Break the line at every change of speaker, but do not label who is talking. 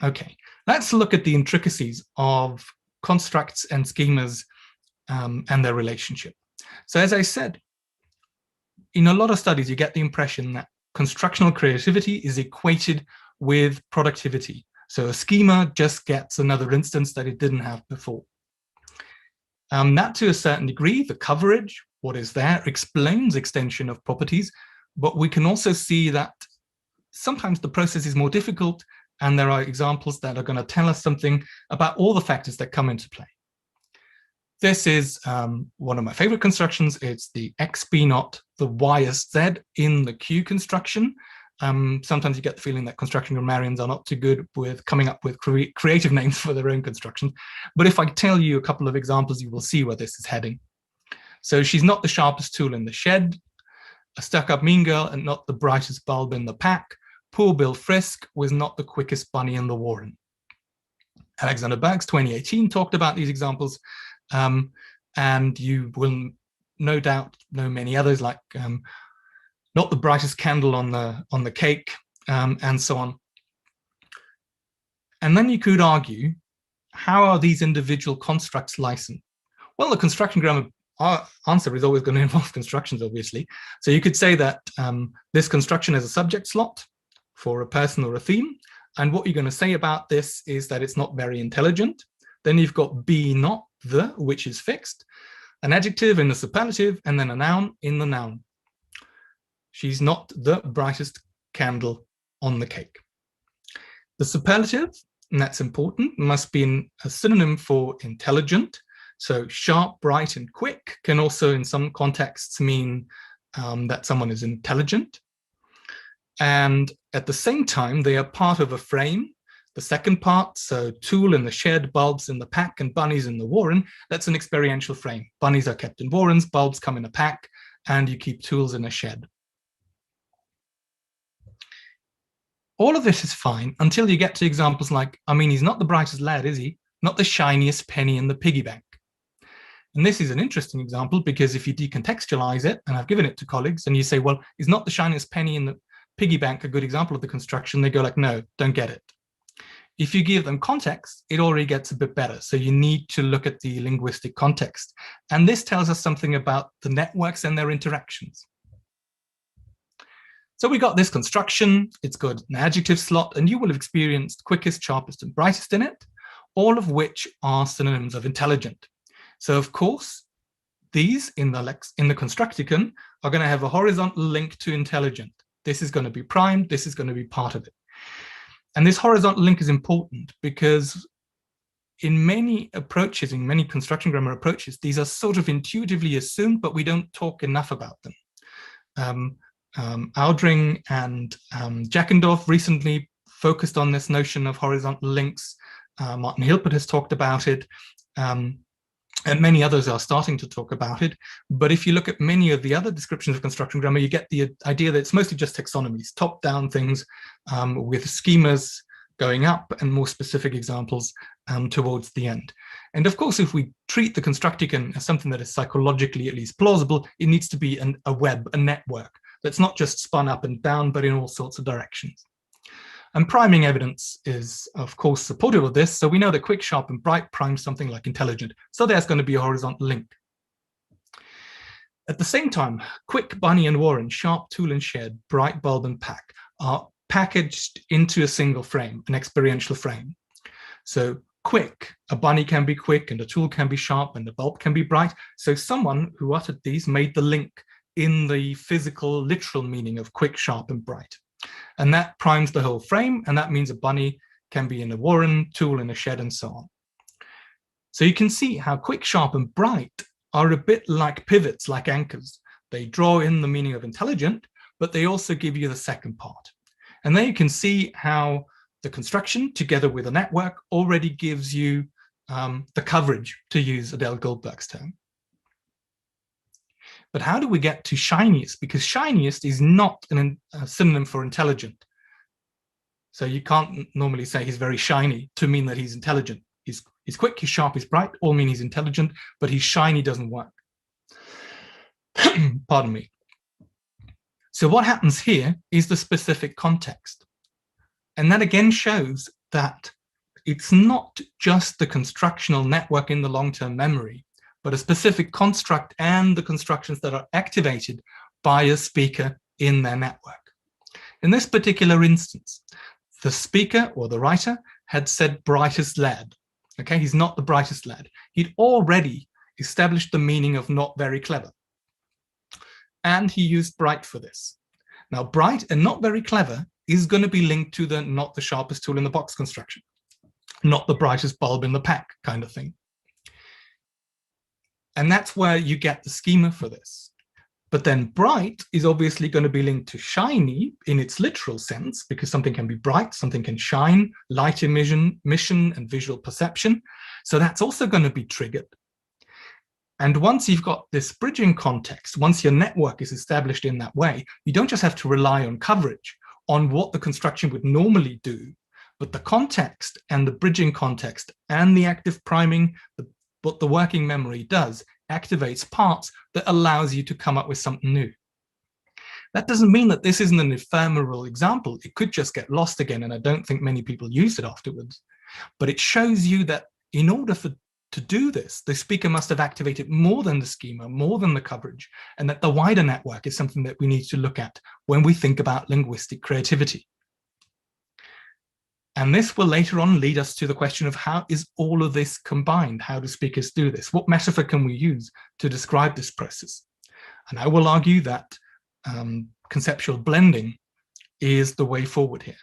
Okay, let's look at the intricacies of constructs and schemas and their relationship. So as I said, in a lot of studies, you get the impression that constructional creativity is equated with productivity. So a schema just gets another instance that it didn't have before. That to a certain degree, the coverage, what is there, explains extension of properties, but we can also see that sometimes the process is more difficult, and there are examples that are going to tell us something about all the factors that come into play. This is one of my favorite constructions. It's the XB naught, the YSZ in the Q construction. Sometimes you get the feeling that construction grammarians are not too good with coming up with creative names for their own constructions. But if I tell you a couple of examples, you will see where this is heading. So she's not the sharpest tool in the shed, a stuck-up mean girl and not the brightest bulb in the pack. Poor Bill Frisk was not the quickest bunny in the warren. Alexander Bergs, 2018, talked about these examples, and you will no doubt know many others, like not the brightest candle on the cake, and so on. And then you could argue, how are these individual constructs licensed? Well, the construction grammar answer is always going to involve constructions, obviously. So you could say that this construction is a subject slot for a person or a theme. And what you're going to say about this is that it's not very intelligent. Then you've got be not the, which is fixed, an adjective in the superlative, and then a noun in the noun. She's not the brightest candle on the cake. The superlative, and that's important, must be a synonym for intelligent. So sharp, bright, and quick can also in some contexts mean that someone is intelligent. And at the same time, they are part of a frame. The second part, so tool in the shed, bulbs in the pack, and bunnies in the warren, that's an experiential frame. Bunnies are kept in warrens, bulbs come in a pack, and you keep tools in a shed. All of this is fine until you get to examples like, I mean, he's not the brightest lad, is he? Not the shiniest penny in the piggy bank. And this is an interesting example because if you decontextualize it, and I've given it to colleagues, and you say, well, is not the shiniest penny in the piggy bank a good example of the construction? They go like, no, don't get it. If you give them context, it already gets a bit better. So you need to look at the linguistic context. And this tells us something about the networks and their interactions. So we got this construction, it's got an adjective slot, and you will have experienced quickest, sharpest, and brightest in it, all of which are synonyms of intelligent. So of course, these in the constructicon are going to have a horizontal link to intelligent. This is going to be primed, this is going to be part of it. And this horizontal link is important because in many approaches, in many construction grammar approaches, these are sort of intuitively assumed, but we don't talk enough about them. Aldring and Jackendorf recently focused on this notion of horizontal links. Martin Hilpert has talked about it, and many others are starting to talk about it. But if you look at many of the other descriptions of construction grammar, you get the idea that it's mostly just taxonomies, top-down things with schemas going up and more specific examples towards the end. And of course, if we treat the constructicon as something that is psychologically at least plausible, it needs to be a web, a network that's not just spun up and down, but in all sorts of directions. And priming evidence is, of course, supportive of this. So we know that quick, sharp, and bright prime something like intelligent. So there's going to be a horizontal link. At the same time, quick, bunny, and warren, sharp, tool, and shed, bright, bulb, and pack are packaged into a single frame, an experiential frame. So quick, a bunny can be quick, and a tool can be sharp, and the bulb can be bright. So someone who uttered these made the link in the physical, literal meaning of quick, sharp, and bright. And that primes the whole frame, and that means a bunny can be in a warren, tool in a shed, and so on. So you can see how quick, sharp, and bright are a bit like pivots, like anchors. They draw in the meaning of intelligent, but they also give you the second part. And there you can see how the construction, together with a network, already gives you the coverage, to use Adele Goldberg's term. But how do we get to shiniest? Because shiniest is not a synonym for intelligent. So you can't normally say he's very shiny to mean that he's intelligent. He's quick, he's sharp, he's bright, all mean he's intelligent, but he's shiny doesn't work. Pardon me. So what happens here is the specific context. And that again shows that it's not just the constructional network in the long-term memory, but a specific construct and the constructions that are activated by a speaker in their network. In this particular instance, the speaker or the writer had said brightest lad. Okay, he's not the brightest lad. He'd already established the meaning of not very clever. And he used bright for this. Now, bright and not very clever is going to be linked to the not the sharpest tool in the box construction, not the brightest bulb in the pack kind of thing. And that's where you get the schema for this. But then bright is obviously going to be linked to shiny in its literal sense, because something can be bright, something can shine, light emission and visual perception. So that's also going to be triggered. And once you've got this bridging context, once your network is established in that way, you don't just have to rely on coverage, on what the construction would normally do, but the context and the bridging context and the active priming, what the working memory does, activates parts that allows you to come up with something new. That doesn't mean that this isn't an ephemeral example. It could just get lost again, and I don't think many people use it afterwards. But it shows you that in order to do this, the speaker must have activated more than the schema, more than the coverage, and that the wider network is something that we need to look at when we think about linguistic creativity. And this will later on lead us to the question of how is all of this combined? How do speakers do this? What metaphor can we use to describe this process? And I will argue that conceptual blending is the way forward here.